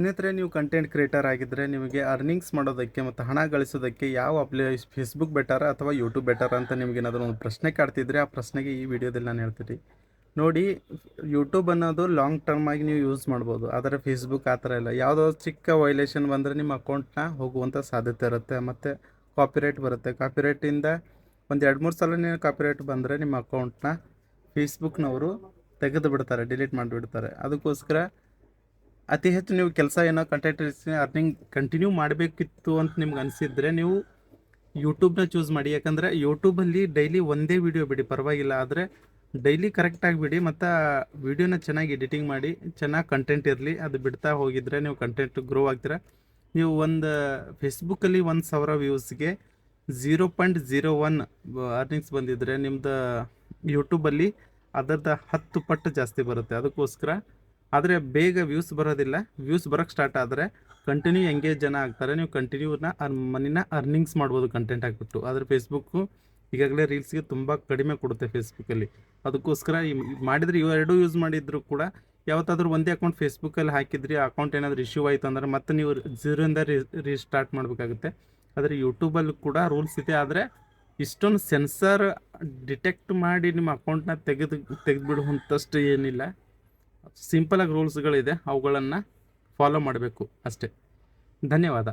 ಸ್ನೇಹಿತರೆ, ನೀವು content creator ಆಗಿದ್ದರೆ ನಿಮಗೆ ಅರ್ನಿಂಗ್ಸ್ ಮಾಡೋದಕ್ಕೆ ಮತ್ತು ಹಣ ಗಳಿಸೋದಕ್ಕೆ ಯಾವ ಫೇಸ್ಬುಕ್ ಬೆಟರ ಅಥವಾ ಯೂಟ್ಯೂಬ್ ಬೆಟರ್ ಅಂತ ನಿಮಗೇನಾದರೂ ಒಂದು ಪ್ರಶ್ನೆ ಕಾಡ್ತಿದ್ರೆ ಆ ಪ್ರಶ್ನೆಗೆ ಈ ವಿಡಿಯೋದಲ್ಲಿ ನಾನು ಹೇಳ್ತೀನಿ. ನೋಡಿ, ಯೂಟ್ಯೂಬ್ ಅನ್ನೋದು ಲಾಂಗ್ ಟರ್ಮ್ ಆಗಿ ನೀವು ಯೂಸ್ ಮಾಡ್ಬೋದು, ಆದರೆ ಫೇಸ್ಬುಕ್ ಆ ಥರ ಇಲ್ಲ. ಯಾವುದೋ ಚಿಕ್ಕ ವೈಲೇಷನ್ ಬಂದರೆ ನಿಮ್ಮ ಅಕೌಂಟ್ನ ಹೋಗುವಂಥ ಸಾಧ್ಯತೆ ಇರುತ್ತೆ, ಮತ್ತು ಕಾಪಿರೈಟ್ ಬರುತ್ತೆ. ಕಾಪಿರೈಟಿಂದ ಒಂದು 2-3 ಸಲ ನೀವು ಕಾಪಿರೈಟ್ ಬಂದರೆ ನಿಮ್ಮ ಅಕೌಂಟ್ನ ಫೇಸ್ಬುಕ್ನವರು ತೆಗೆದು ಬಿಡ್ತಾರೆ, ಡಿಲೀಟ್ ಮಾಡಿಬಿಡ್ತಾರೆ. ಅದಕ್ಕೋಸ್ಕರ ಅತಿ ಹೆಚ್ಚು ನೀವು ಕೆಲಸ ಏನೋ ಕಂಟೆಂಟ್ ಅರ್ನಿಂಗ್ ಕಂಟಿನ್ಯೂ ಮಾಡಬೇಕಿತ್ತು ಅಂತ ನಿಮ್ಗೆ ಅನಿಸಿದ್ರೆ ನೀವು ಯೂಟ್ಯೂಬ್ನ ಚೂಸ್ ಮಾಡಿ. ಯಾಕಂದರೆ ಯೂಟ್ಯೂಬಲ್ಲಿ ಡೈಲಿ ಒಂದೇ ವಿಡಿಯೋ ಬಿಡಿ, ಪರವಾಗಿಲ್ಲ, ಆದರೆ ಡೈಲಿ ಕರೆಕ್ಟಾಗಿ ಬಿಡಿ ಮತ್ತು ವಿಡಿಯೋನ ಚೆನ್ನಾಗಿ ಎಡಿಟಿಂಗ್ ಮಾಡಿ, ಚೆನ್ನಾಗಿ ಕಂಟೆಂಟ್ ಇರಲಿ. ಅದು ಬಿಡ್ತಾ ಹೋಗಿದ್ರೆ ನೀವು ಕಂಟೆಂಟ್ ಗ್ರೋ ಆಗ್ತೀರ. ನೀವು ಒಂದು ಫೇಸ್ಬುಕ್ಕಲ್ಲಿ 1,000 ವ್ಯೂಸ್ಗೆ 0.01 ಅರ್ನಿಂಗ್ಸ್ ಬಂದಿದ್ದರೆ ನಿಮ್ಮದು ಯೂಟ್ಯೂಬಲ್ಲಿ ಅದರದ್ದು 10 ಪಟ್ಟು ಜಾಸ್ತಿ ಬರುತ್ತೆ. ಅದಕ್ಕೋಸ್ಕರ ಆದರೆ ಬೇಗ ವ್ಯೂಸ್ ಬರೋದಿಲ್ಲ. ವ್ಯೂಸ್ ಬರೋಕ್ಕೆ ಸ್ಟಾರ್ಟ್ ಆದರೆ ಕಂಟಿನ್ಯೂ ಎಂಗೇಜ್ ಜನ ಆಗ್ತಾರೆ. ನೀವು ಕಂಟಿನ್ಯೂನ ಮನಿನ ಅರ್ನಿಂಗ್ಸ್ ಮಾಡ್ಬೋದು ಕಂಟೆಂಟ್ ಹಾಕ್ಬಿಟ್ಟು. ಆದರೆ ಫೇಸ್ಬುಕ್ಕು ಈಗಾಗಲೇ ರೀಲ್ಸ್ಗೆ ತುಂಬ ಕಡಿಮೆ ಕೊಡುತ್ತೆ ಫೇಸ್ಬುಕ್ಕಲ್ಲಿ. ಅದಕ್ಕೋಸ್ಕರ ಮಾಡಿದರೆ ಇವೆರಡೂ ಯೂಸ್ ಮಾಡಿದ್ರು ಕೂಡ ಯಾವತ್ತಾದರೂ ಒಂದೇ ಅಕೌಂಟ್ ಫೇಸ್ಬುಕ್ಕಲ್ಲಿ ಹಾಕಿದ್ರಿ, ಆ ಅಕೌಂಟ್ ಏನಾದರೂ ಇಶ್ಯೂ ಆಯಿತು ಅಂದ್ರೆ ಮತ್ತೆ ನೀವು ಝೀರೋಯಿಂದ ರೀಸ್ಟಾರ್ಟ್ ಮಾಡಬೇಕಾಗುತ್ತೆ. ಆದರೆ ಯೂಟ್ಯೂಬಲ್ಲೂ ಕೂಡ ರೂಲ್ಸ್ ಇದೆ, ಆದರೆ ಇಷ್ಟೊಂದು ಸೆನ್ಸರ್ ಡಿಟೆಕ್ಟ್ ಮಾಡಿ ನಿಮ್ಮ ಅಕೌಂಟ್ನ ತೆಗೆದುಬಿಡುವಂಥಷ್ಟು ಏನಿಲ್ಲ. ಸಿಂಪಲಾಗಿ ರೂಲ್ಸ್ಗಳಿದೆ, ಅವುಗಳನ್ನು ಫಾಲೋ ಮಾಡಬೇಕು ಅಷ್ಟೇ. ಧನ್ಯವಾದ.